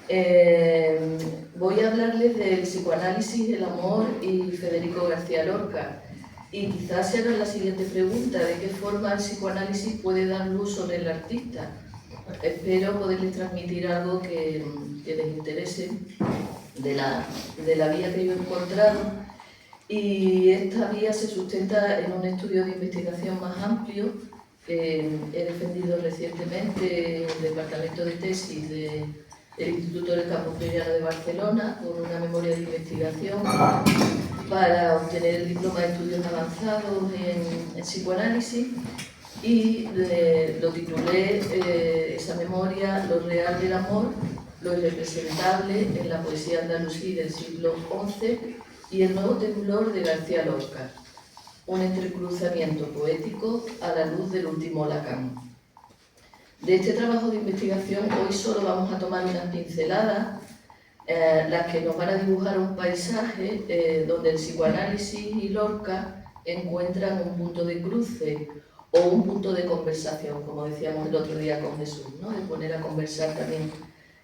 Voy a hablarles del psicoanálisis, el amor y Federico García Lorca. Y quizás se hagan la siguiente pregunta: ¿de qué forma el psicoanálisis puede dar luz sobre el artista? Espero poderles transmitir algo que les interese de la vía que yo he encontrado. Y esta vía se sustenta en un estudio de investigación más amplio que he defendido recientemente en el departamento de tesis del Instituto del Campus Freudiano de Barcelona, con una memoria de investigación para obtener el diploma de estudios avanzados en psicoanálisis, y lo titulé esa memoria: Lo real del amor, lo irrepresentable en la poesía andalusí del siglo XI y el nuevo temblor de García Lorca, un entrecruzamiento poético a la luz del último Lacan. De este trabajo de investigación hoy solo vamos a tomar unas pinceladas, las que nos van a dibujar un paisaje donde el psicoanálisis y Lorca encuentran un punto de cruce o un punto de conversación, como decíamos el otro día con Jesús, ¿no? De poner a conversar también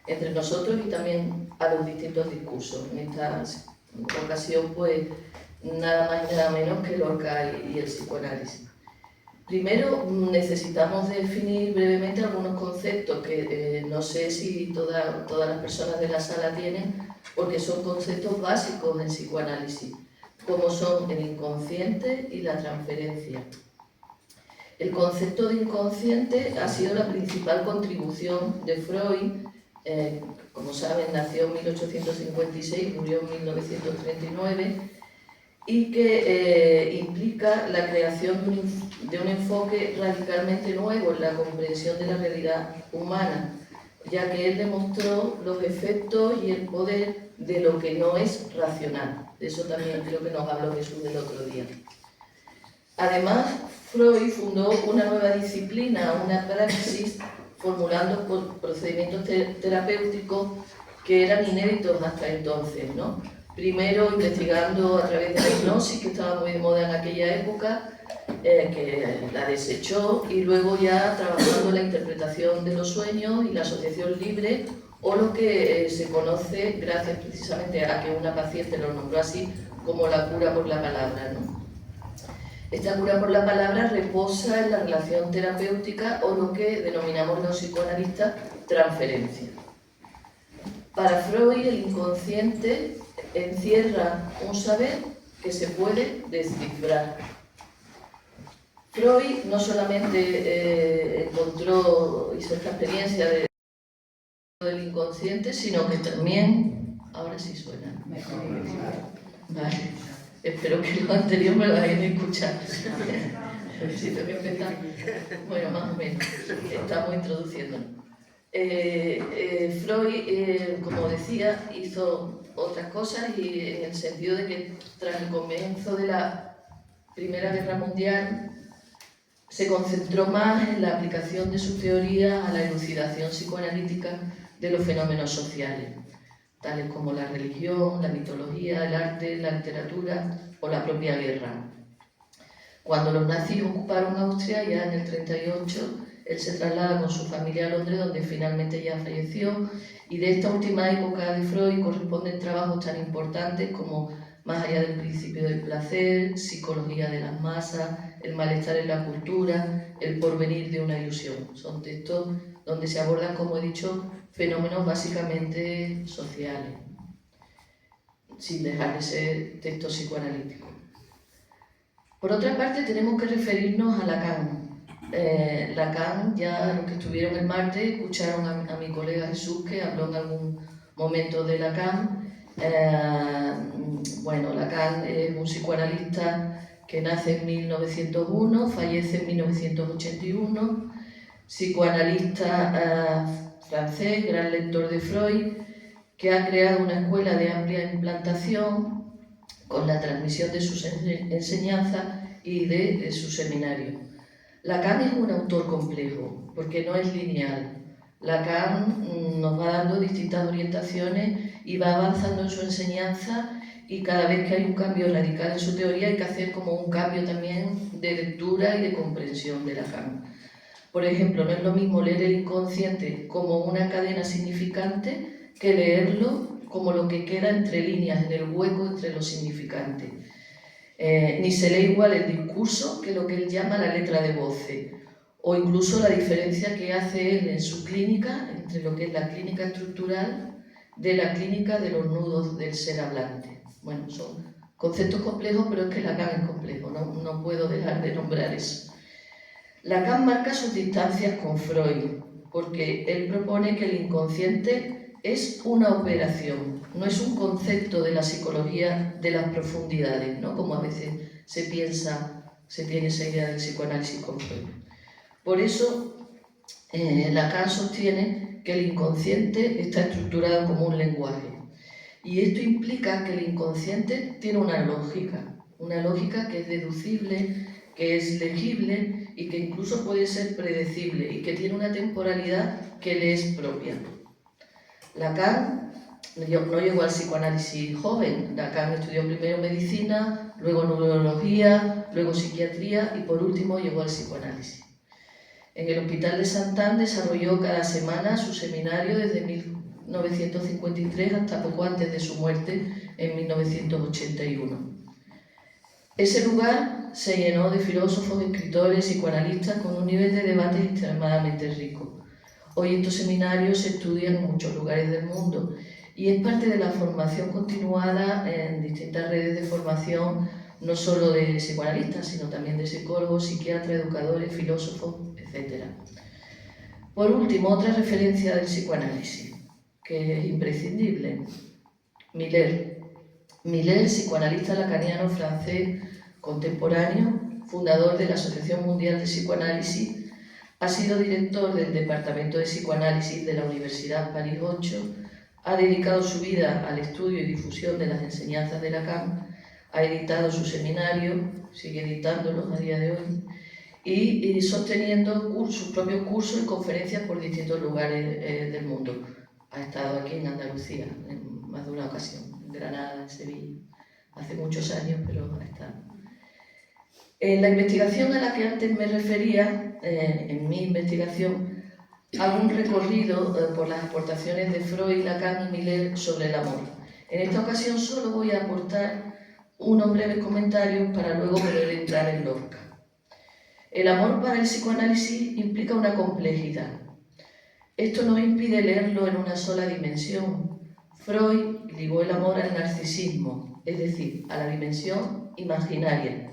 entre nosotros y también a los distintos discursos. En esta ocasión, pues, nada más y nada menos que Lorca y el psicoanálisis. Primero, necesitamos definir brevemente algunos conceptos que no sé si todas las personas de la sala tienen, porque son conceptos básicos en psicoanálisis, como son el inconsciente y la transferencia. El concepto de inconsciente ha sido la principal contribución de Freud. Como saben, nació en 1856, murió en 1939, y que implica la creación de un enfoque radicalmente nuevo en la comprensión de la realidad humana, ya que él demostró los efectos y el poder de lo que no es racional. De eso también creo que nos habló Jesús del otro día. Además, Freud fundó una nueva disciplina, una praxis, formulando procedimientos terapéuticos que eran inéditos hasta entonces, ¿no? Primero investigando a través de la hipnosis, que estaba muy de moda en aquella época, que la desechó, y luego ya trabajando la interpretación de los sueños y la asociación libre, o lo que se conoce, gracias precisamente a que una paciente lo nombró así, como la cura por la palabra, ¿no? Esta cura por la palabra reposa en la relación terapéutica, o lo que denominamos los psicoanalistas transferencia. Para Freud, el inconsciente encierra un saber que se puede descifrar. Freud no solamente hizo esta experiencia del inconsciente, sino que también, ahora sí suena, vale, espero que lo anterior me lo hayan escuchado. Necesito que empezar, bueno, más o menos, estamos introduciéndonos. Freud, como decía, hizo otras cosas, y en el sentido de que tras el comienzo de la Primera Guerra Mundial se concentró más en la aplicación de su teoría a la elucidación psicoanalítica de los fenómenos sociales, tales como la religión, la mitología, el arte, la literatura o la propia guerra. Cuando los nazis ocuparon Austria, ya en el 38, él se traslada con su familia a Londres, donde finalmente ya falleció, y de esta última época de Freud corresponden trabajos tan importantes como Más allá del principio del placer, Psicología de las masas, El malestar en la cultura, El porvenir de una ilusión. Son textos donde se abordan, como he dicho, fenómenos básicamente sociales, sin dejar de ser textos psicoanalíticos. Por otra parte, tenemos que referirnos a Lacan. Lacan, ya los que estuvieron el martes escucharon a mi colega Jesús, que habló en algún momento de Lacan. Bueno, Lacan es un psicoanalista que nace en 1901, fallece en 1981, psicoanalista francés, gran lector de Freud, que ha creado una escuela de amplia implantación con la transmisión de sus enseñanzas y de su seminario. Lacan es un autor complejo, porque no es lineal. Lacan nos va dando distintas orientaciones y va avanzando en su enseñanza, y cada vez que hay un cambio radical en su teoría hay que hacer como un cambio también de lectura y de comprensión de Lacan. Por ejemplo, no es lo mismo leer el inconsciente como una cadena significante que leerlo como lo que queda entre líneas, en el hueco entre los significantes. Ni se lee igual el discurso que lo que él llama la letra de voces, o incluso la diferencia que hace él en su clínica entre lo que es la clínica estructural de la clínica de los nudos del ser hablante. Bueno, son conceptos complejos, pero es que Lacan es complejo, no puedo dejar de nombrar eso. Lacan marca sus distancias con Freud, porque él propone que el inconsciente es una operación, no es un concepto de la psicología de las profundidades, ¿no? Como a veces se piensa, se tiene esa idea del psicoanálisis con Freud. Por eso, Lacan sostiene que el inconsciente está estructurado como un lenguaje. Y esto implica que el inconsciente tiene una lógica que es deducible, que es legible y que incluso puede ser predecible y que tiene una temporalidad que le es propia. Lacan no llegó al psicoanálisis joven. Lacan estudió primero medicina, luego neurología, luego psiquiatría y por último llegó al psicoanálisis. En el Hospital de Santán desarrolló cada semana su seminario desde 1953 hasta poco antes de su muerte en 1981. Ese lugar se llenó de filósofos, escritores, psicoanalistas con un nivel de debate extremadamente rico. Hoy estos seminarios se estudian en muchos lugares del mundo y es parte de la formación continuada en distintas redes de formación, no solo de psicoanalistas, sino también de psicólogos, psiquiatras, educadores, filósofos, etc. Por último, otra referencia del psicoanálisis, que es imprescindible, Miller. Miller, psicoanalista lacaniano francés contemporáneo, fundador de la Asociación Mundial de Psicoanálisis, ha sido director del Departamento de Psicoanálisis de la Universidad Paris 8, ha dedicado su vida al estudio y difusión de las enseñanzas de Lacan, ha editado su seminario, sigue editándolos a día de hoy, y sosteniendo sus propios cursos y conferencias por distintos lugares del mundo. Ha estado aquí en Andalucía en más de una ocasión, en Granada, en Sevilla, hace muchos años, pero ha estado. En la investigación a la que antes me refería, en mi investigación, hago un recorrido por las aportaciones de Freud, Lacan y Miller sobre el amor. En esta ocasión solo voy a aportar unos breves comentarios para luego poder entrar en Lorca. El amor para el psicoanálisis implica una complejidad. Esto no impide leerlo en una sola dimensión. Freud ligó el amor al narcisismo, es decir, a la dimensión imaginaria.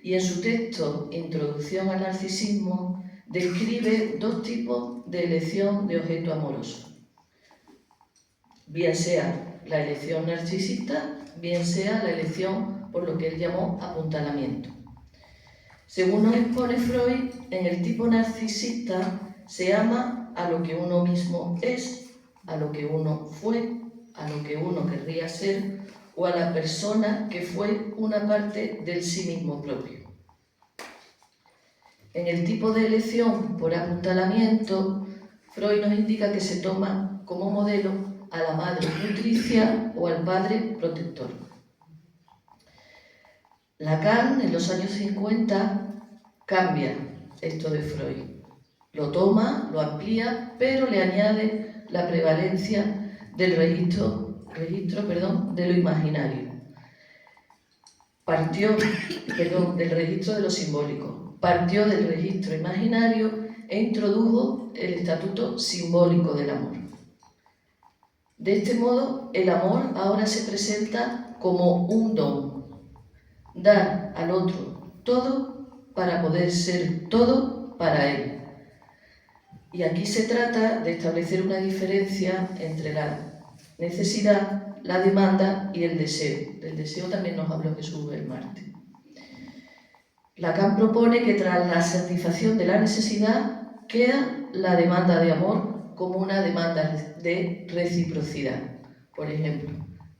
Y en su texto Introducción al narcisismo describe dos tipos de elección de objeto amoroso. Bien sea la elección narcisista, bien sea la elección por lo que él llamó apuntalamiento. Según nos expone Freud, en el tipo narcisista se ama a lo que uno mismo es, a lo que uno fue, a lo que uno querría ser o a la persona que fue una parte del sí mismo propio. En el tipo de elección por apuntalamiento, Freud nos indica que se toma como modelo a la madre nutricia o al padre protector. Lacan, en los años 50, cambia esto de Freud. Lo toma, lo amplía, pero le añade la prevalencia del registro de lo imaginario. Partió del registro de lo simbólico. Partió del registro imaginario e introdujo el estatuto simbólico del amor. De este modo, el amor ahora se presenta como un don. Dar al otro todo para poder ser todo para él. Y aquí se trata de establecer una diferencia entre la necesidad, la demanda y el deseo. Del deseo también nos habló Jesús el martes. Lacan propone que tras la satisfacción de la necesidad queda la demanda de amor como una demanda de reciprocidad. Por ejemplo,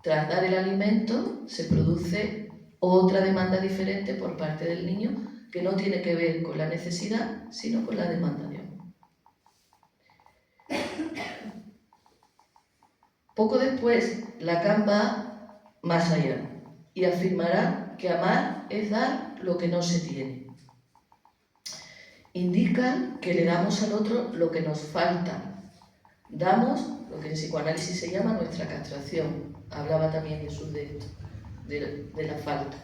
tras dar el alimento se produce otra demanda diferente por parte del niño que no tiene que ver con la necesidad, sino con la demanda de amor. Poco después, Lacan va más allá y afirmará que amar es dar lo que no se tiene. Indica que le damos al otro lo que nos falta, Damos lo que en psicoanálisis se llama nuestra castración. Hablaba también Jesús de esto, de la falta.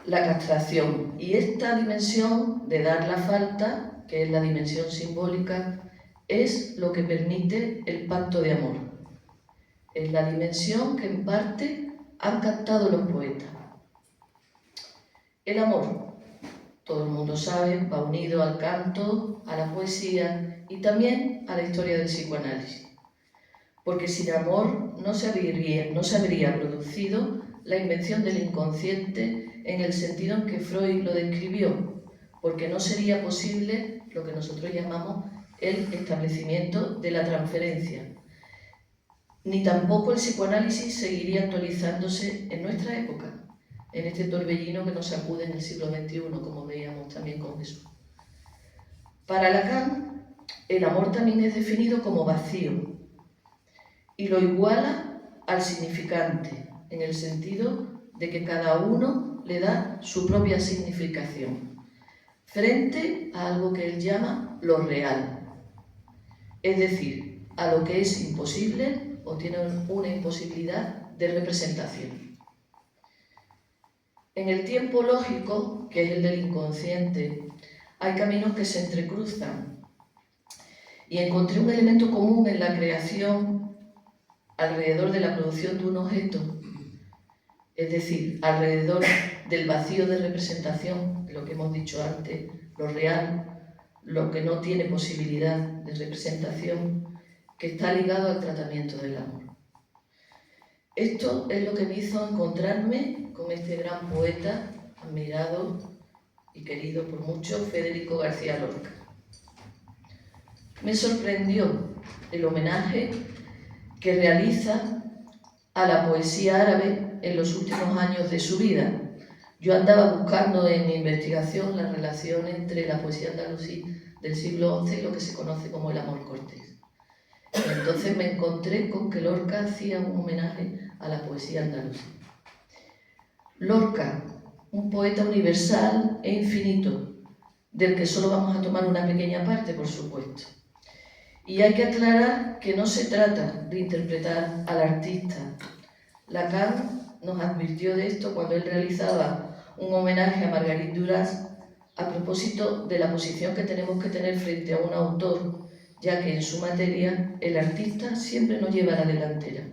La castración. Y esta dimensión de dar la falta, que es la dimensión simbólica, es lo que permite el pacto de amor. Es la dimensión que en parte han captado los poetas. El amor, todo el mundo sabe, va unido al canto, a la poesía y también a la historia del psicoanálisis. Porque sin amor no se habría producido la invención del inconsciente en el sentido en que Freud lo describió, porque no sería posible lo que nosotros llamamos el establecimiento de la transferencia. Ni tampoco el psicoanálisis seguiría actualizándose en nuestra época, en este torbellino que nos sacude en el siglo XXI, como veíamos también con Jesús. Para Lacan, el amor también es definido como vacío y lo iguala al significante, en el sentido de que cada uno le da su propia significación, frente a algo que él llama lo real, es decir, a lo que es imposible o tiene una imposibilidad de representación. En el tiempo lógico, que es el del inconsciente, hay caminos que se entrecruzan y encontré un elemento común en la creación alrededor de la producción de un objeto, es decir, alrededor del vacío de representación, lo que hemos dicho antes, lo real, lo que no tiene posibilidad de representación, que está ligado al tratamiento del amor. Esto es lo que me hizo encontrarme con este gran poeta, admirado y querido por muchos, Federico García Lorca. Me sorprendió el homenaje que realiza a la poesía árabe en los últimos años de su vida. Yo andaba buscando en mi investigación la relación entre la poesía andalusí del siglo XI y lo que se conoce como el amor cortés. Entonces me encontré con que Lorca hacía un homenaje a la poesía andalusí. Lorca, un poeta universal e infinito, del que solo vamos a tomar una pequeña parte, por supuesto. Y hay que aclarar que no se trata de interpretar al artista. Lacan nos advirtió de esto cuando él realizaba un homenaje a Marguerite Duras a propósito de la posición que tenemos que tener frente a un autor, ya que en su materia el artista siempre nos lleva a la delantera.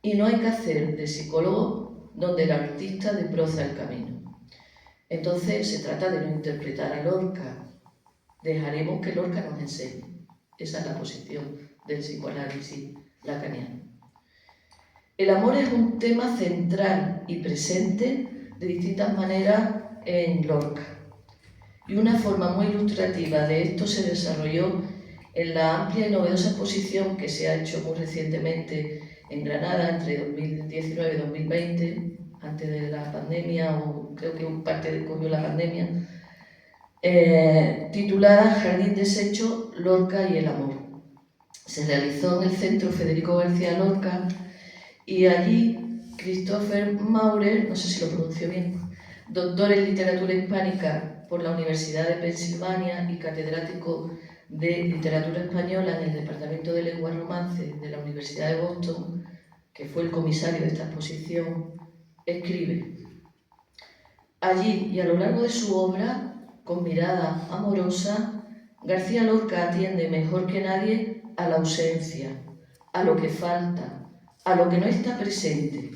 Y no hay que hacer de psicólogo donde el artista desbroza el camino. Entonces se trata de no interpretar a Lorca. Dejaremos que Lorca nos enseñe. Esa es la posición del psicoanálisis lacaniano. El amor es un tema central y presente de distintas maneras en Lorca. Y una forma muy ilustrativa de esto se desarrolló en la amplia y novedosa exposición que se ha hecho muy recientemente en Granada entre 2019 y 2020, antes de la pandemia, o creo que parte cogió la pandemia, titulada Jardín deshecho, Lorca y el amor. Se realizó en el Centro Federico García Lorca y allí Christopher Maurer, no sé si lo pronuncio bien, doctor en literatura hispánica por la Universidad de Pensilvania y catedrático de literatura española en el Departamento de Lengua y Romance de la Universidad de Boston, que fue el comisario de esta exposición, escribe: allí y a lo largo de su obra, con mirada amorosa, García Lorca atiende mejor que nadie a la ausencia, a lo que falta, a lo que no está presente,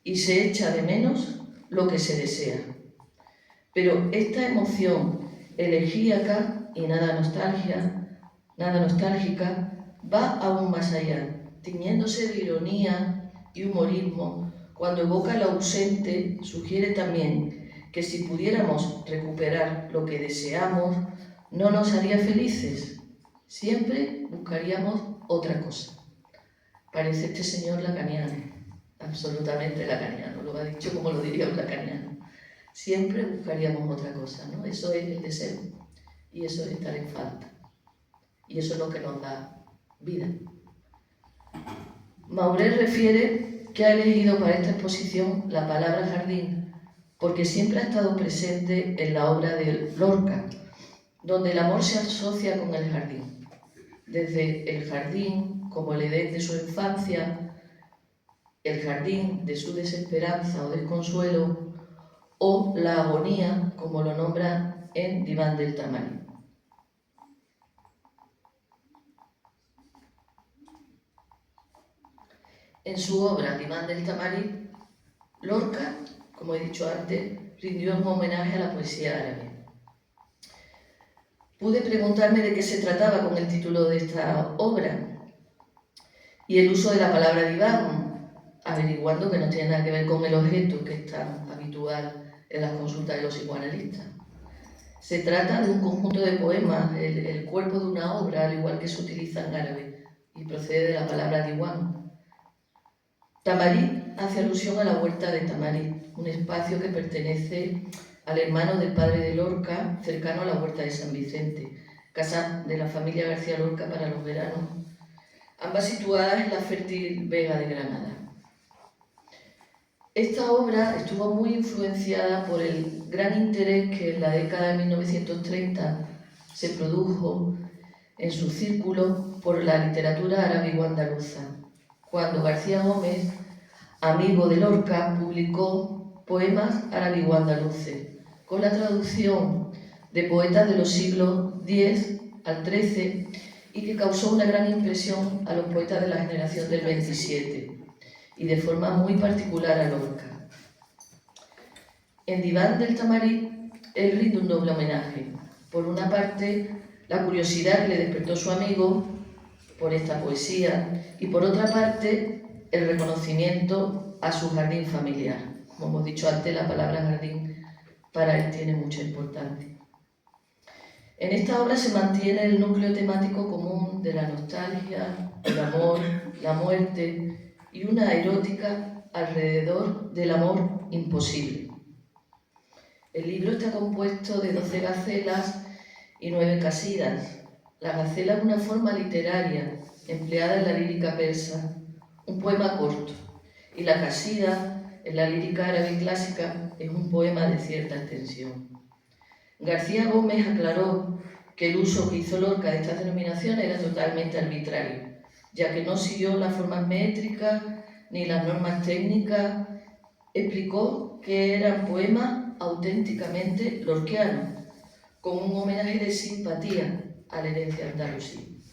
y se echa de menos lo que se desea. Pero esta emoción elegíaca y nada nostálgica, va aún más allá, tiñéndose de ironía y humorismo. Cuando evoca lo ausente, sugiere también que si pudiéramos recuperar lo que deseamos, no nos haría felices. Siempre buscaríamos otra cosa. Parece este señor lacaniano, absolutamente lacaniano, lo ha dicho como lo diría un lacaniano. Siempre buscaríamos otra cosa, ¿no? Eso es el deseo y eso es estar en falta. Y eso es lo que nos da vida. Maurer refiere que ha elegido para esta exposición la palabra jardín porque siempre ha estado presente en la obra de Lorca, donde el amor se asocia con el jardín. desde el jardín como el Edén de su infancia, el jardín de su desesperanza o desconsuelo, o la agonía, como lo nombra en Diván del Tamarí. En su obra Diván del Tamarí, Lorca, como he dicho antes, rindió un homenaje a la poesía árabe. Pude preguntarme de qué se trataba con el título de esta obra y el uso de la palabra diván, averiguando que no tiene nada que ver con el objeto que es tan habitual en las consultas de los psicoanalistas. Se trata de un conjunto de poemas, el cuerpo de una obra, al igual que se utiliza en árabe, y procede de la palabra diwan. Tamarí hace alusión a la huerta de Tamarí, un espacio que pertenece al hermano del padre de Lorca, cercano a la huerta de San Vicente, casa de la familia García Lorca para los veranos, ambas situadas en la fértil Vega de Granada. Esta obra estuvo muy influenciada por el gran interés que en la década de 1930 se produjo en su círculo por la literatura árabe o andaluza, cuando García Gómez, amigo de Lorca, publicó poemas árabe o andaluces, con la traducción de poetas de los siglos X al XIII y que causó una gran impresión a los poetas de la generación del 27 y de forma muy particular a Lorca. En Diván del Tamarí, él rinde un doble homenaje. Por una parte, la curiosidad que le despertó su amigo por esta poesía y por otra parte, el reconocimiento a su jardín familiar. Como hemos dicho antes, la palabra jardín para él tiene mucha importancia. En esta obra se mantiene el núcleo temático común de la nostalgia, el amor, la muerte y una erótica alrededor del amor imposible. El libro está compuesto de 12 gacelas y 9 casidas. La gacela es una forma literaria empleada en la lírica persa, un poema corto, y la casida, en la lírica árabe clásica, es un poema de cierta extensión. García Gómez aclaró que el uso que hizo Lorca de estas denominaciones era totalmente arbitrario, ya que no siguió las formas métricas ni las normas técnicas. Explicó que eran poemas auténticamente lorquianos, con un homenaje de simpatía a la herencia andalusí.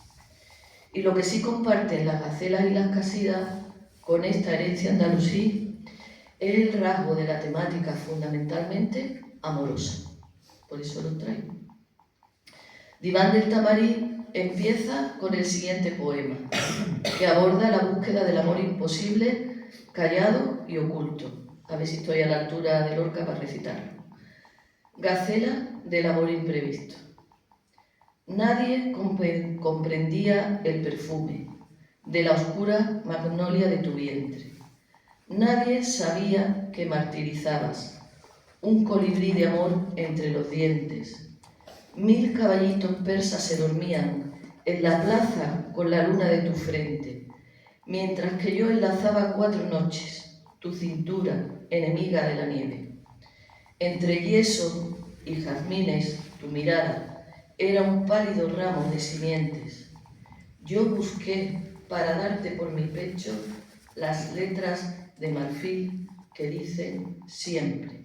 Y lo que sí comparten las gacelas y las casidas con esta herencia andalusí es el rasgo de la temática fundamentalmente amorosa. Por eso lo traigo. Diván del Tamarí empieza con el siguiente poema, que aborda la búsqueda del amor imposible, callado y oculto. A ver si estoy a la altura de Lorca para recitarlo. Gacela del amor imprevisto. Nadie comprendía el perfume de la oscura magnolia de tu vientre. Nadie sabía que martirizabas un colibrí de amor entre los dientes. 1000 caballitos persas se dormían en la plaza con la luna de tu frente, mientras que yo enlazaba 4 noches, tu cintura enemiga de la nieve. Entre yeso y jazmines, tu mirada era un pálido ramo de simientes. Yo busqué para darte por mi pecho las letras de marfil que dicen siempre,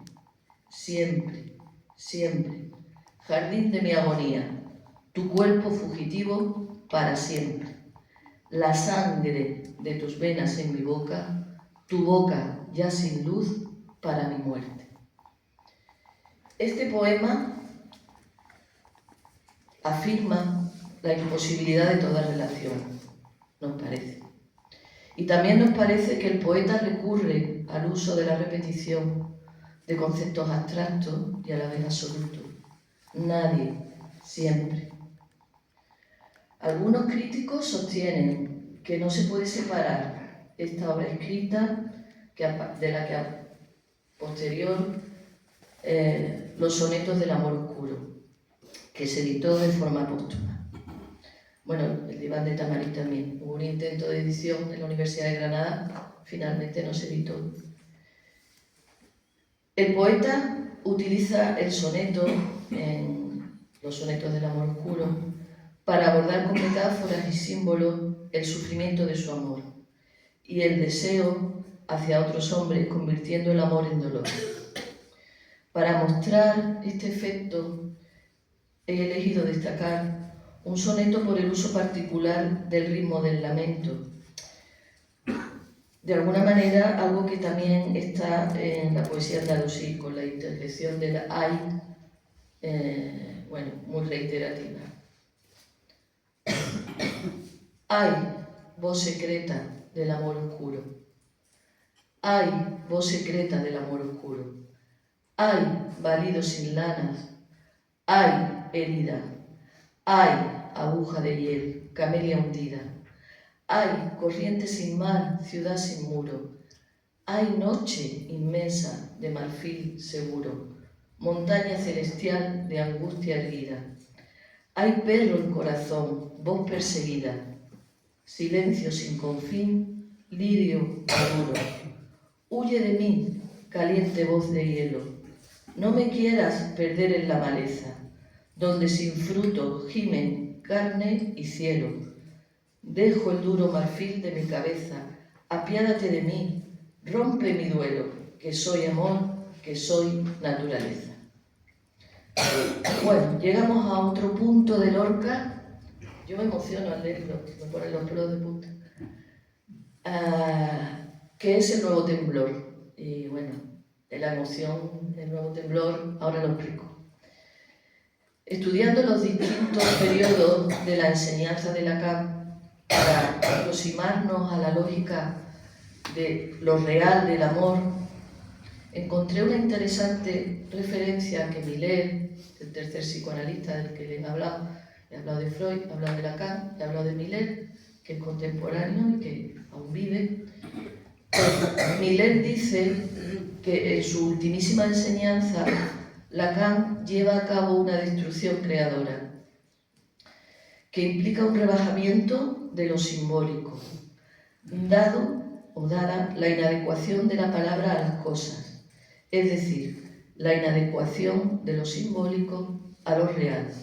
siempre, siempre. Jardín de mi agonía, tu cuerpo fugitivo para siempre. La sangre de tus venas en mi boca, tu boca ya sin luz para mi muerte. Este poema afirma la imposibilidad de toda relación, nos parece. Y también nos parece que el poeta recurre al uso de la repetición de conceptos abstractos y a la vez absolutos. Nadie, siempre. Algunos críticos sostienen que no se puede separar esta obra escrita de la que a posterior los sonetos del amor oscuro, que se editó de forma póstuma. Bueno, el Diván de Tamarí también. Hubo un intento de edición en la Universidad de Granada, finalmente no se editó. El poeta utiliza el soneto, en los sonetos del amor oscuro, para abordar con metáforas y símbolos el sufrimiento de su amor y el deseo hacia otros hombres, convirtiendo el amor en dolor. Para mostrar este efecto he elegido destacar un soneto por el uso particular del ritmo del lamento. De alguna manera, algo que también está en la poesía andalusí, con la interjección del ay, muy reiterativa. Ay, voz secreta del amor oscuro. Ay, voz secreta del amor oscuro. Ay, balido sin lanas. Ay, herida. Ay, aguja de hiel, camelia hundida. Ay, corriente sin mar, ciudad sin muro. Ay, noche inmensa de marfil seguro, montaña celestial de angustia erguida. Ay, perro en corazón, voz perseguida, silencio sin confín, lirio maduro. Huye de mí, caliente voz de hielo, no me quieras perder en la maleza, donde sin fruto gimen carne y cielo. Dejo el duro marfil de mi cabeza, apiádate de mí, rompe mi duelo, que soy amor, que soy naturaleza. Bueno, llegamos a otro punto de Lorca. Yo me emociono al leerlo, me ponen los pelos de punta. Que es el nuevo temblor. Y bueno, de la emoción del nuevo temblor, ahora lo explico. Estudiando los distintos periodos de la enseñanza de Lacan, para aproximarnos a la lógica de lo real del amor, encontré una interesante referencia que Miller, el tercer psicoanalista del que les he hablado de Freud, he hablado de Lacan, he hablado de Miller, que es contemporáneo y que aún vive. Miller dice que en su ultimísima enseñanza Lacan lleva a cabo una destrucción creadora que implica un rebajamiento de lo simbólico, dado o dada la inadecuación de la palabra a las cosas, es decir, la inadecuación de lo simbólico a lo real.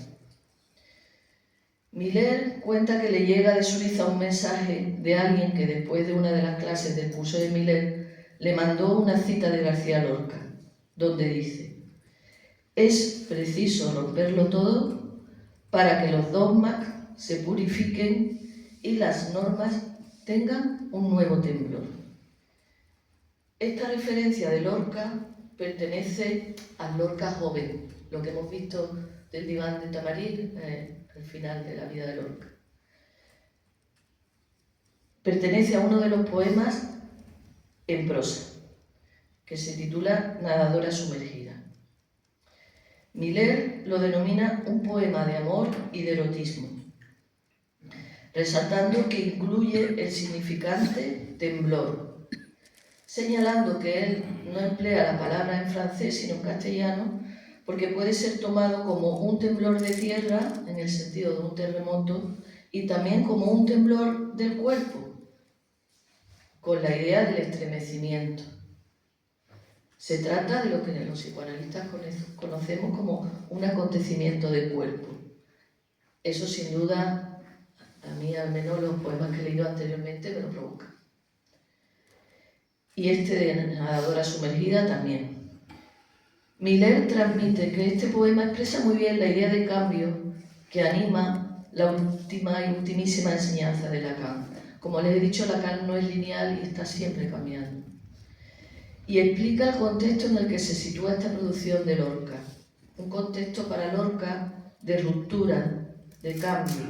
Miller cuenta que le llega de Suiza un mensaje de alguien que después de una de las clases del curso de Miller le mandó una cita de García Lorca, donde dice: es preciso romperlo todo para que los dogmas se purifiquen y las normas tengan un nuevo temblor. Esta referencia de Lorca pertenece al Lorca joven, lo que hemos visto del diván de Tamaril al final de la vida de Lorca. Pertenece a uno de los poemas en prosa, que se titula Nadadora sumergida. Miller lo denomina un poema de amor y de erotismo, resaltando que incluye el significante temblor, señalando que él no emplea la palabra en francés sino en castellano porque puede ser tomado como un temblor de tierra, en el sentido de un terremoto, y también como un temblor del cuerpo, con la idea del estremecimiento. Se trata de lo que los psicoanalistas conocemos como un acontecimiento del cuerpo. Eso sin duda, a mí al menos los poemas que he leído anteriormente me lo provocan. Y este de Nadadora sumergida también. Miller transmite que este poema expresa muy bien la idea de cambio que anima la última y ultimísima enseñanza de Lacan. Como les he dicho, Lacan no es lineal y está siempre cambiando. Y explica el contexto en el que se sitúa esta producción de Lorca. Un contexto para Lorca de ruptura, de cambio,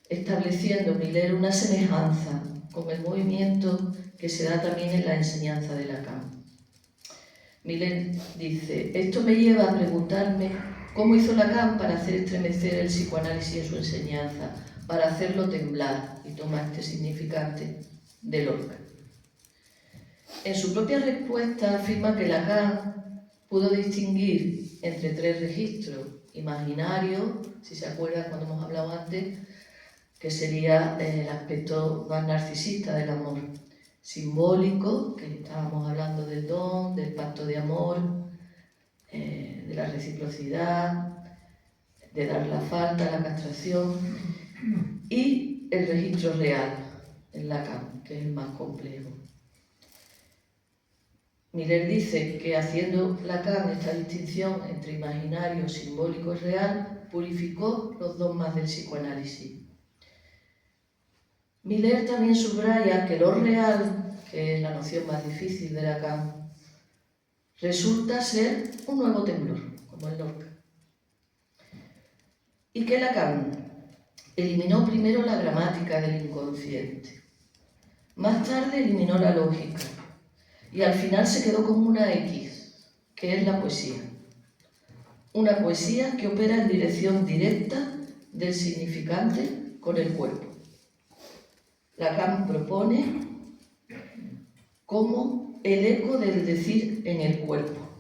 estableciendo Miller una semejanza con el movimiento que se da también en la enseñanza de Lacan. Miller dice: esto me lleva a preguntarme cómo hizo Lacan para hacer estremecer el psicoanálisis en su enseñanza, para hacerlo temblar, y toma este significante de Lorca. En su propia respuesta afirma que Lacan pudo distinguir entre tres registros: imaginario, si se acuerdan cuando hemos hablado antes, que sería el aspecto más narcisista del amor; simbólico, que estábamos hablando del don, del pacto de amor, de la reciprocidad, de dar la falta, la castración y el registro real en Lacan, que es el más complejo. Miller dice que haciendo Lacan esta distinción entre imaginario, simbólico y real, purificó los dogmas del psicoanálisis. Miller también subraya que lo real, que es la noción más difícil de Lacan, resulta ser un nuevo temblor, como el Lorca. Y que Lacan eliminó primero la gramática del inconsciente, más tarde eliminó la lógica, y al final se quedó con una X, que es la poesía. Una poesía que opera en dirección directa del significante con el cuerpo. Lacan propone como el eco del decir en el cuerpo.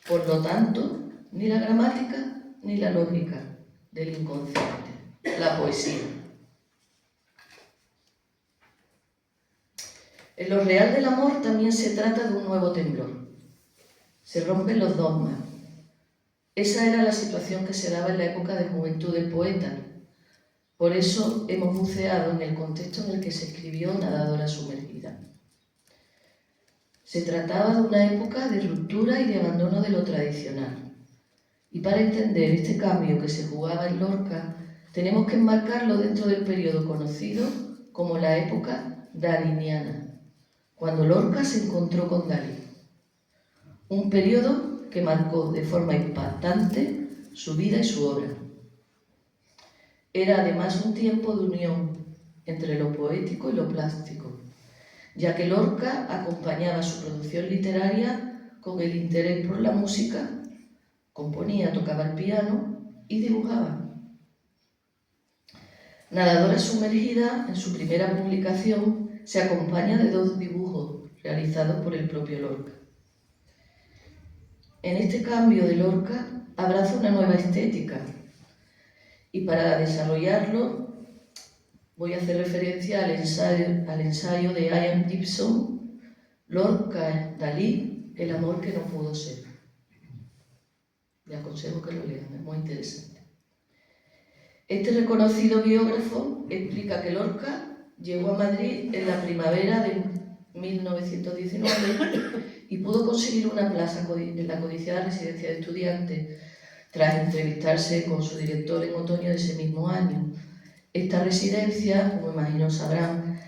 Por lo tanto, ni la gramática ni la lógica del inconsciente, la poesía. En lo real del amor también se trata de un nuevo temblor. Se rompen los dogmas. Esa era la situación que se daba en la época de juventud del poeta. Por eso hemos buceado en el contexto en el que se escribió Nadadora sumergida. Se trataba de una época de ruptura y de abandono de lo tradicional. Y para entender este cambio que se jugaba en Lorca, tenemos que enmarcarlo dentro del periodo conocido como la época daliniana, cuando Lorca se encontró con Dalí. Un periodo que marcó de forma impactante su vida y su obra. Era además un tiempo de unión entre lo poético y lo plástico, ya que Lorca acompañaba su producción literaria con el interés por la música, componía, tocaba el piano y dibujaba. Nadadora sumergida, en su primera publicación, se acompaña de 2 dibujos realizados por el propio Lorca. En este cambio de Lorca abraza una nueva estética y para desarrollarlo voy a hacer referencia al ensayo de Ian Gibson, Lorca, Dalí, el amor que no pudo ser. Les aconsejo que lo lean, es muy interesante. Este reconocido biógrafo explica que Lorca llegó a Madrid en la primavera de 1919 y pudo conseguir una plaza en la codiciada residencia de estudiantes tras entrevistarse con su director en otoño de ese mismo año. Esta residencia, como imagino sabrán,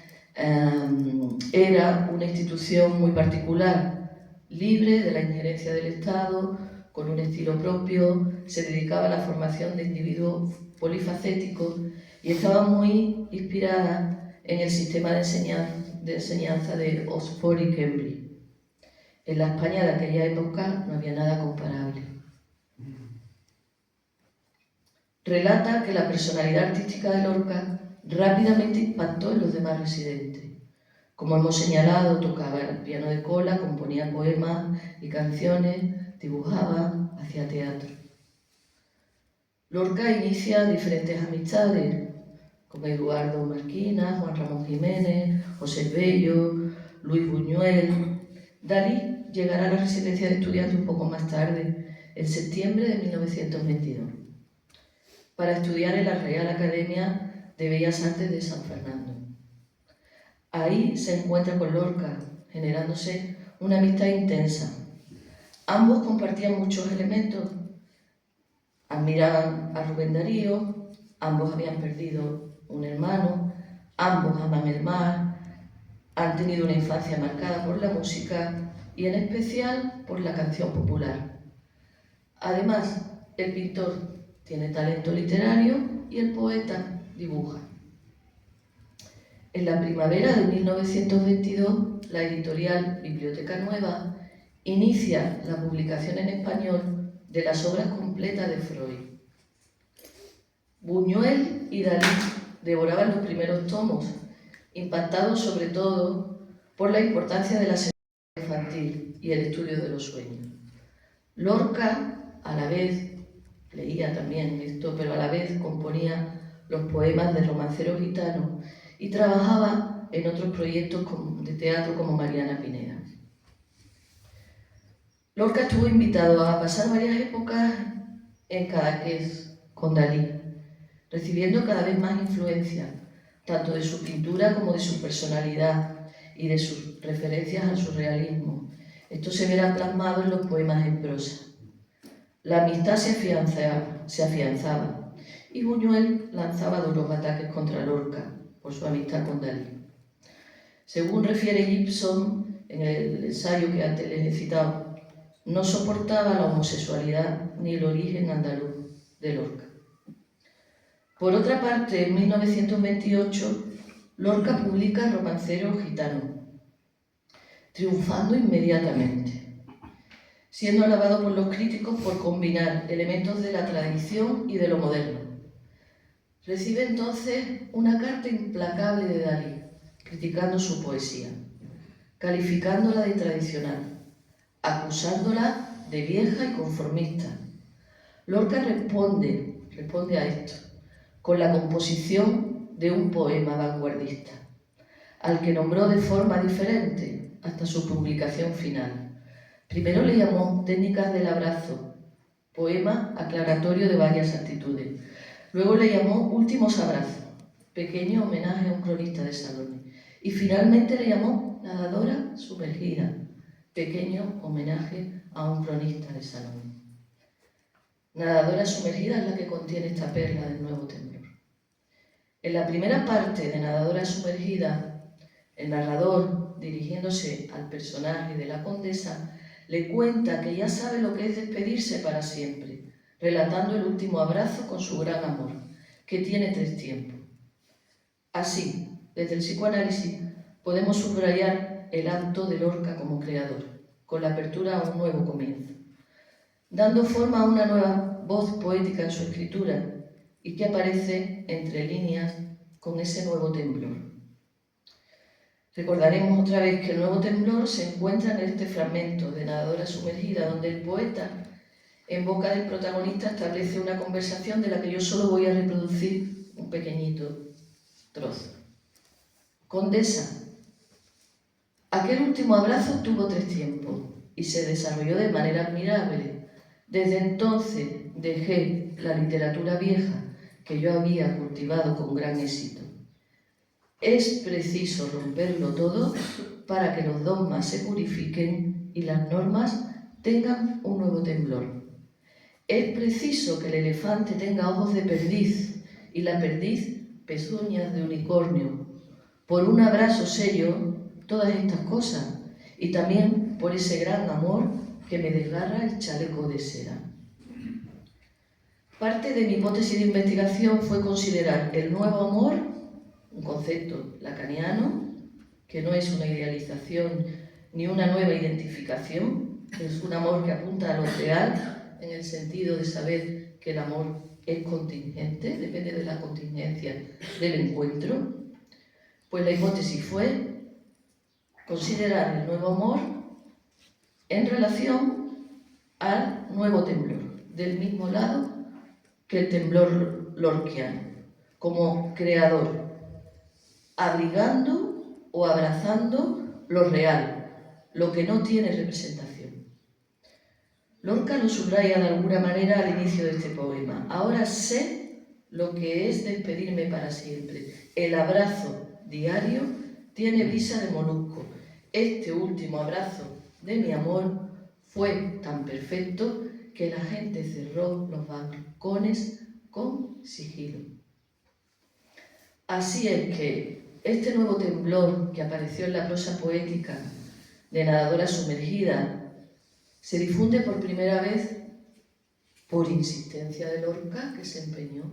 era una institución muy particular, libre de la injerencia del Estado, con un estilo propio, se dedicaba a la formación de individuos polifacéticos y estaba muy inspirada en el sistema de enseñanza de Oxford y Cambridge. En la España de aquella época no había nada comparable. Relata que la personalidad artística de Lorca rápidamente impactó en los demás residentes. Como hemos señalado, tocaba el piano de cola, componía poemas y canciones, dibujaba, hacía teatro. Lorca inicia diferentes amistades con Eduardo Marquina, Juan Ramón Jiménez, José Bello, Luis Buñuel. Dalí llegará a la residencia de estudiantes un poco más tarde, en septiembre de 1922, para estudiar en la Real Academia de Bellas Artes de San Fernando. Ahí se encuentra con Lorca, generándose una amistad intensa. Ambos compartían muchos elementos. Admiraban a Rubén Darío, ambos habían perdido un hermano, ambos aman el mar, han tenido una infancia marcada por la música y en especial por la canción popular. Además, el pintor tiene talento literario y el poeta dibuja. En la primavera de 1922, la editorial Biblioteca Nueva inicia la publicación en español de las obras completas de Freud. Buñuel y Dalí devoraban los primeros tomos, impactados sobre todo por la importancia de la sexualidad infantil y el estudio de los sueños. Lorca, a la vez, leía también esto, pero a la vez componía los poemas de romanceros gitanos y trabajaba en otros proyectos de teatro como Mariana Pineda. Lorca estuvo invitado a pasar varias épocas en Cadaqués, con Dalí, recibiendo cada vez más influencia, tanto de su pintura como de su personalidad y de sus referencias al surrealismo. Esto se verá plasmado en los poemas en prosa. La amistad se afianzaba y Buñuel lanzaba duros ataques contra Lorca por su amistad con Dalí. Según refiere Gibson en el ensayo que antes les he citado, no soportaba la homosexualidad ni el origen andaluz de Lorca. Por otra parte, en 1928, Lorca publica Romancero gitano, triunfando inmediatamente, siendo alabado por los críticos por combinar elementos de la tradición y de lo moderno. Recibe entonces una carta implacable de Dalí, criticando su poesía, calificándola de tradicional, acusándola de vieja y conformista. Lorca responde a esto con la composición de un poema vanguardista, al que nombró de forma diferente hasta su publicación final. Primero le llamó Técnicas del abrazo, poema aclaratorio de varias actitudes. Luego le llamó Últimos abrazos, pequeño homenaje a un cronista de salones. Y finalmente le llamó Nadadora sumergida, pequeño homenaje a un cronista de salones. Nadadora sumergida es la que contiene esta perla del nuevo temblor. En la primera parte de Nadadora sumergida, el narrador, dirigiéndose al personaje de la condesa, le cuenta que ya sabe lo que es despedirse para siempre, relatando el último abrazo con su gran amor, que tiene 3 tiempos. Así, desde el psicoanálisis, podemos subrayar el acto de Lorca como creador, con la apertura a un nuevo comienzo, dando forma a una nueva voz poética en su escritura y que aparece entre líneas con ese nuevo temblor. Recordaremos otra vez que el nuevo temblor se encuentra en este fragmento de Nadadora sumergida, donde el poeta, en boca del protagonista, establece una conversación de la que yo solo voy a reproducir un pequeñito trozo. Condesa, aquel último abrazo tuvo 3 tiempos y se desarrolló de manera admirable. Desde entonces dejé la literatura vieja que yo había cultivado con gran éxito. Es preciso romperlo todo para que los dogmas se purifiquen y las normas tengan un nuevo temblor. Es preciso que el elefante tenga ojos de perdiz y la perdiz pezuñas de unicornio. Por un abrazo serio, todas estas cosas, y también por ese gran amor que me desgarra el chaleco de seda. Parte de mi hipótesis de investigación fue considerar el nuevo amor, un concepto lacaniano, que no es una idealización ni una nueva identificación, es un amor que apunta a lo real, en el sentido de saber que el amor es contingente, depende de la contingencia del encuentro. Pues la hipótesis fue considerar el nuevo amor en relación al nuevo temblor, del mismo lado que el temblor lorquiano, como creador, abrigando o abrazando lo real, lo que no tiene representación. Lorca lo subraya de alguna manera al inicio de este poema. Ahora sé lo que es despedirme para siempre. El abrazo diario tiene visa de molusco. Este último abrazo de mi amor fue tan perfecto que la gente cerró los balcones con sigilo. Así es que este nuevo temblor que apareció en la prosa poética de Nadadora sumergida se difunde por primera vez por insistencia de Lorca, que se empeñó,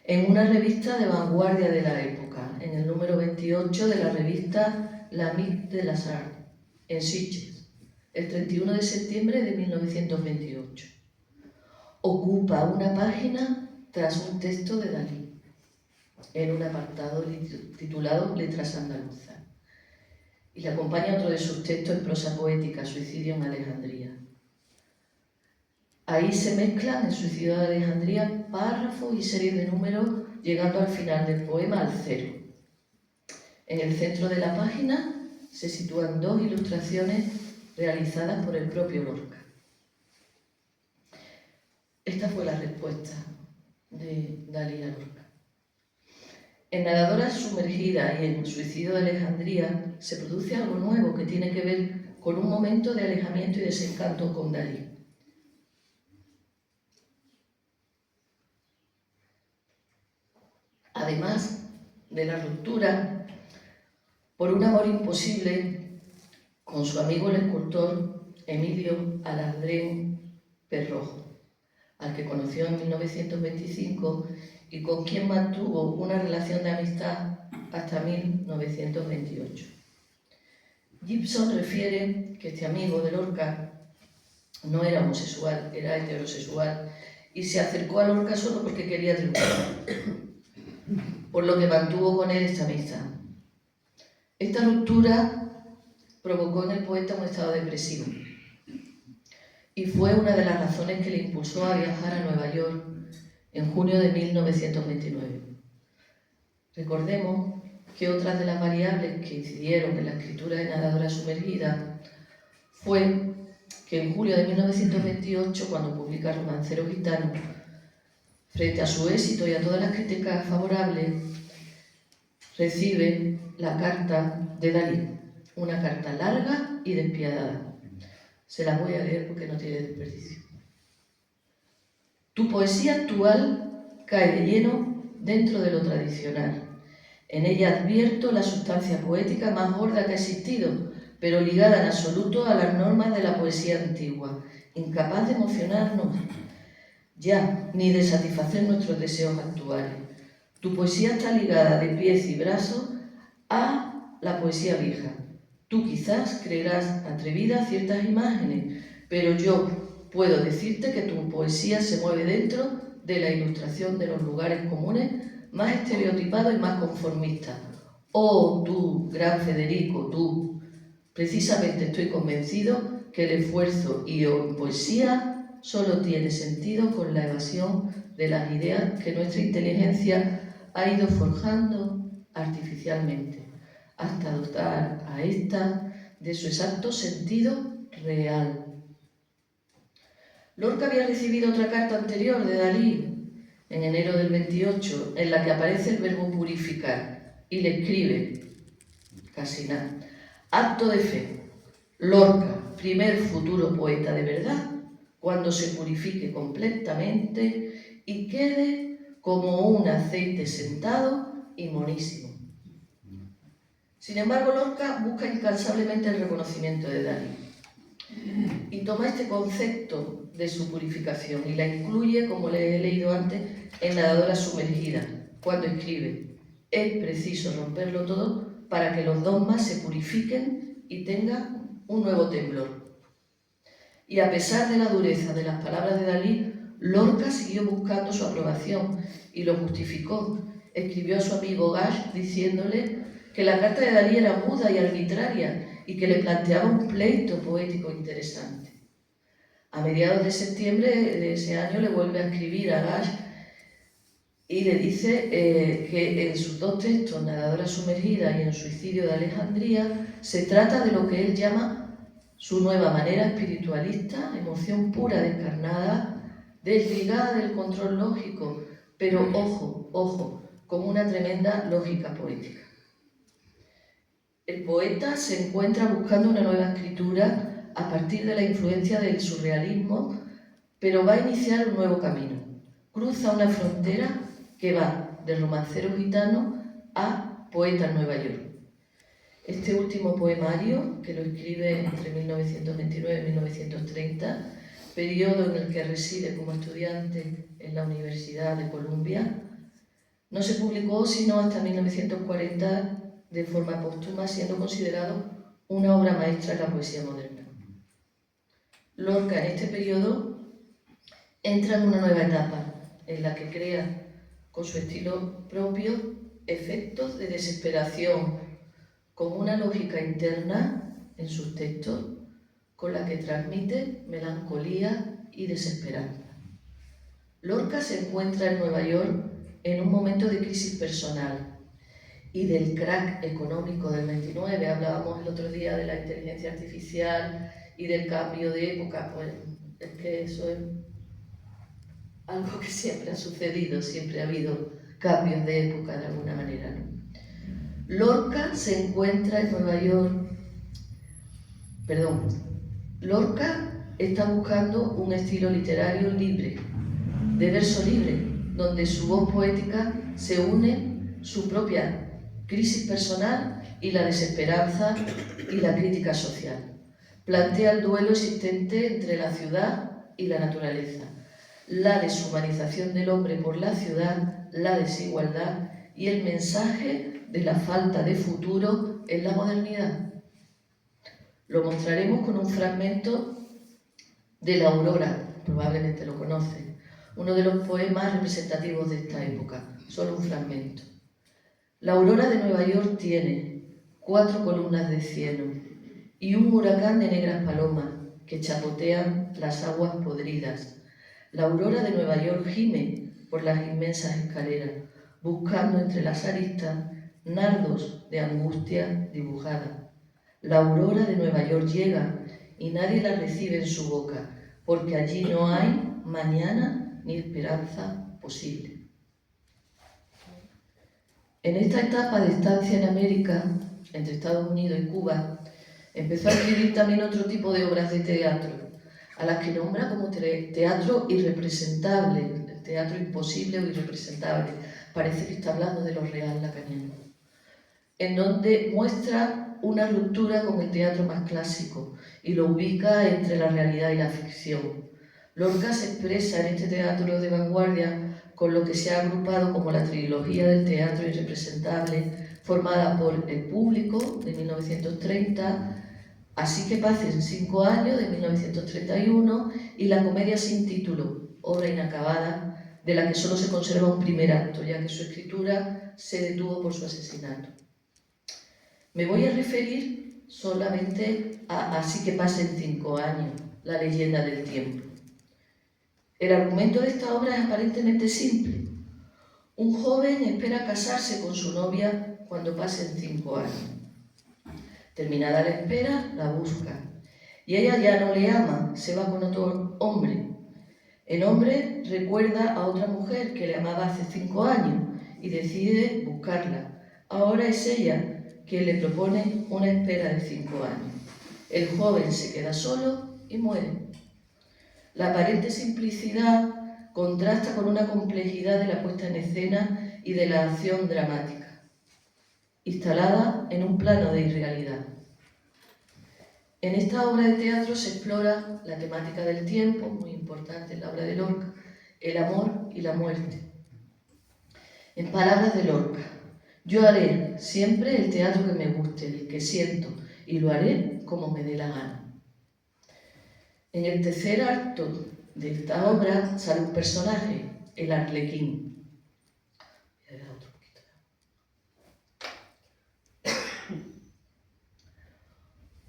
en una revista de vanguardia de la época, en el número 28 de la revista L'Ami de las Arts, en Sitges, el 31 de septiembre de 1928. Ocupa una página tras un texto de Dalí, en un apartado titulado Letras andaluzas, y le acompaña otro de sus textos en prosa poética, Suicidio en Alejandría. Ahí se mezclan en Suicidio de Alejandría párrafos y series de números, llegando al final del poema al 0. En el centro de la página se sitúan 2 ilustraciones realizadas por el propio Lorca. Esta fue la respuesta de Dalí a Lorca. En Nadadora sumergida y en Suicidio de Alejandría se produce algo nuevo que tiene que ver con un momento de alejamiento y desencanto con Dalí. Además de la ruptura por un amor imposible con su amigo el escultor Emilio Alardrén Perrojo, al que conoció en 1925 y con quien mantuvo una relación de amistad hasta 1928. Gibson refiere que este amigo de Lorca no era homosexual, era heterosexual, y se acercó a Lorca solo porque quería triunfar, por lo que mantuvo con él esta amistad. Esta ruptura provocó en el poeta un estado depresivo y fue una de las razones que le impulsó a viajar a Nueva York en junio de 1929. Recordemos que otras de las variables que incidieron en la escritura de Nadadora sumergida fue que en julio de 1928, cuando publica Romancero Gitano, frente a su éxito y a todas las críticas favorables, recibe la carta de Dalí, una carta larga y despiadada. Se la voy a leer porque no tiene desperdicio. Tu poesía actual cae de lleno dentro de lo tradicional. En ella advierto la sustancia poética más gorda que ha existido, pero ligada en absoluto a las normas de la poesía antigua, incapaz de emocionarnos ya, ni de satisfacer nuestros deseos actuales. Tu poesía está ligada de pies y brazos a la poesía vieja. Tú quizás creerás atrevidas ciertas imágenes, pero yo puedo decirte que tu poesía se mueve dentro de la ilustración de los lugares comunes más estereotipados y más conformistas. Oh, tú, gran Federico, tú. Precisamente estoy convencido que el esfuerzo y poesía solo tiene sentido con la evasión de las ideas que nuestra inteligencia ha ido forjando artificialmente, hasta dotar a ésta de su exacto sentido real. Lorca había recibido otra carta anterior de Dalí, en enero del 28, en la que aparece el verbo purificar, y le escribe, casi nada, acto de fe, Lorca, primer futuro poeta de verdad, cuando se purifique completamente y quede como un aceite sentado y monísimo. Sin embargo, Lorca busca incansablemente el reconocimiento de Dalí y toma este concepto de su purificación y la incluye, como le he leído antes, en Nadadora sumergida, cuando escribe: es preciso romperlo todo para que los dogmas se purifiquen y tengan un nuevo temblor. Y a pesar de la dureza de las palabras de Dalí, Lorca siguió buscando su aprobación y lo justificó. Escribió a su amigo Gash diciéndole que la carta de Dalí era muda y arbitraria y que le planteaba un pleito poético interesante. A mediados de septiembre de ese año le vuelve a escribir a Gash y le dice que en sus dos textos, Nadadora sumergida y en Suicidio de Alejandría, se trata de lo que él llama su nueva manera espiritualista, emoción pura, descarnada, desligada del control lógico, pero ojo, con una tremenda lógica poética. El poeta se encuentra buscando una nueva escritura a partir de la influencia del surrealismo, pero va a iniciar un nuevo camino. Cruza una frontera que va del romancero gitano a poeta en Nueva York. Este último poemario, que lo escribe entre 1929 y 1930, periodo en el que reside como estudiante en la Universidad de Columbia, no se publicó sino hasta 1940 de forma póstuma, siendo considerado una obra maestra de la poesía moderna. Lorca en este periodo entra en una nueva etapa en la que crea con su estilo propio efectos de desesperación, con una lógica interna en sus textos con la que transmite melancolía y desesperanza. Lorca se encuentra en Nueva York en un momento de crisis personal y del crack económico del 29. Hablábamos el otro día de la inteligencia artificial y del cambio de época, pues es que eso es algo que siempre ha sucedido, siempre ha habido cambios de época de alguna manera, ¿no? Lorca se encuentra en Nueva York, Lorca está buscando un estilo literario libre, de verso libre, donde su voz poética se une su propia crisis personal y la desesperanza y la crítica social. Plantea el duelo existente entre la ciudad y la naturaleza, la deshumanización del hombre por la ciudad, la desigualdad y el mensaje de la falta de futuro en la modernidad. Lo mostraremos con un fragmento de La Aurora, probablemente lo conocen, uno de los poemas representativos de esta época, solo un fragmento. La aurora de Nueva York tiene 4 columnas de cieno y un huracán de negras palomas que chapotean las aguas podridas. La aurora de Nueva York gime por las inmensas escaleras, buscando entre las aristas nardos de angustia dibujada. La aurora de Nueva York llega y nadie la recibe en su boca, porque allí no hay mañana ni esperanza posible. En esta etapa de estancia en América, entre Estados Unidos y Cuba, empezó a escribir también otro tipo de obras de teatro, a las que nombra como teatro irrepresentable, el teatro imposible o irrepresentable. Parece que está hablando de lo real lacaniano, en donde muestra una ruptura con el teatro más clásico y lo ubica entre la realidad y la ficción. Lorca se expresa en este teatro de vanguardia con lo que se ha agrupado como la trilogía del teatro irrepresentable, formada por El Público, de 1930, Así que pasen 5 años, de 1931, y La Comedia sin título, obra inacabada, de la que solo se conserva un primer acto, ya que su escritura se detuvo por su asesinato. Me voy a referir solamente a Así que pasen 5 años, la leyenda del tiempo. El argumento de esta obra es aparentemente simple. Un joven espera casarse con su novia cuando pasen 5 años. Terminada la espera, la busca. Y ella ya no le ama, se va con otro hombre. El hombre recuerda a otra mujer que le amaba hace 5 años y decide buscarla. Ahora es ella quien le propone una espera de 5 años. El joven se queda solo y muere. La aparente simplicidad contrasta con una complejidad de la puesta en escena y de la acción dramática, instalada en un plano de irrealidad. En esta obra de teatro se explora la temática del tiempo, muy importante en la obra de Lorca, el amor y la muerte. En palabras de Lorca: yo haré siempre el teatro que me guste, el que siento, y lo haré como me dé la gana. En el tercer acto de esta obra sale un personaje, el Arlequín.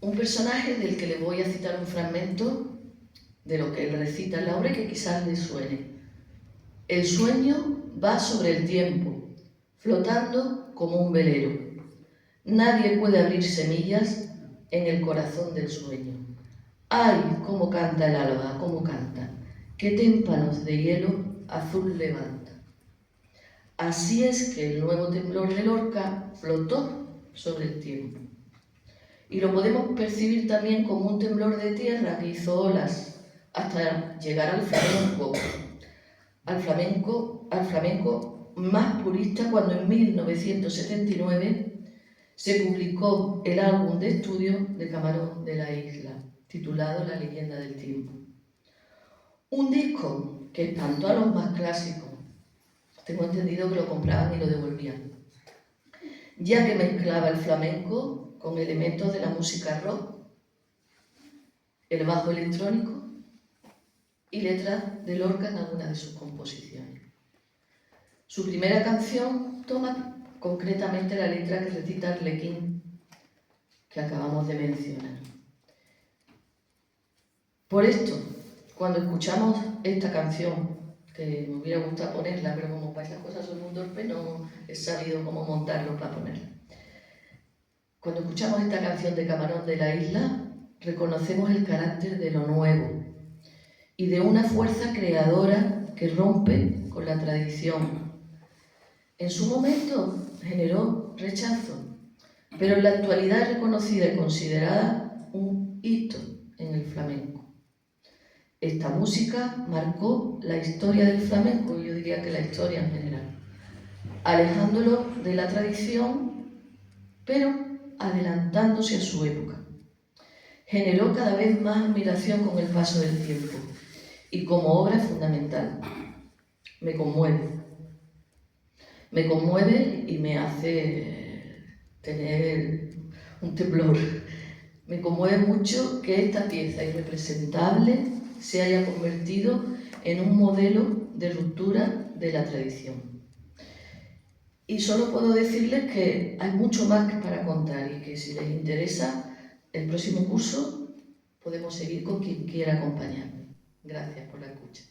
Un personaje del que le voy a citar un fragmento de lo que él recita en la obra y que quizás le suene. El sueño va sobre el tiempo, flotando como un velero. Nadie puede abrir semillas en el corazón del sueño. ¡Ay, cómo canta el alba, cómo canta! ¡Qué témpanos de hielo azul levanta! Así es que el nuevo temblor de Lorca flotó sobre el tiempo. Y lo podemos percibir también como un temblor de tierra que hizo olas hasta llegar al flamenco más purista, cuando en 1979 se publicó el álbum de estudio de Camarón de la Isla, titulado La leyenda del tiempo. Un disco que espantó a los más clásicos. Tengo entendido que lo compraban y lo devolvían, ya que mezclaba el flamenco con elementos de la música rock, el bajo electrónico y letras de Lorca en algunas de sus composiciones. Su primera canción toma concretamente la letra que recita Arlequín, que acabamos de mencionar. Por esto, cuando escuchamos esta canción, que me hubiera gustado ponerla, pero como para esas cosas soy muy torpe, no he sabido cómo montarlo para ponerla. Cuando escuchamos esta canción de Camarón de la Isla, reconocemos el carácter de lo nuevo y de una fuerza creadora que rompe con la tradición. En su momento generó rechazo, pero en la actualidad es reconocida y considerada un hito en el flamenco. Esta música marcó la historia del flamenco, yo diría que la historia en general, alejándolo de la tradición, pero adelantándose a su época. Generó cada vez más admiración con el paso del tiempo y como obra fundamental. Me conmueve y me hace tener un temblor. Me conmueve mucho que esta pieza irrepresentable se haya convertido en un modelo de ruptura de la tradición. Y solo puedo decirles que hay mucho más para contar y que si les interesa, el próximo curso podemos seguir con quien quiera acompañarme. Gracias por la escucha.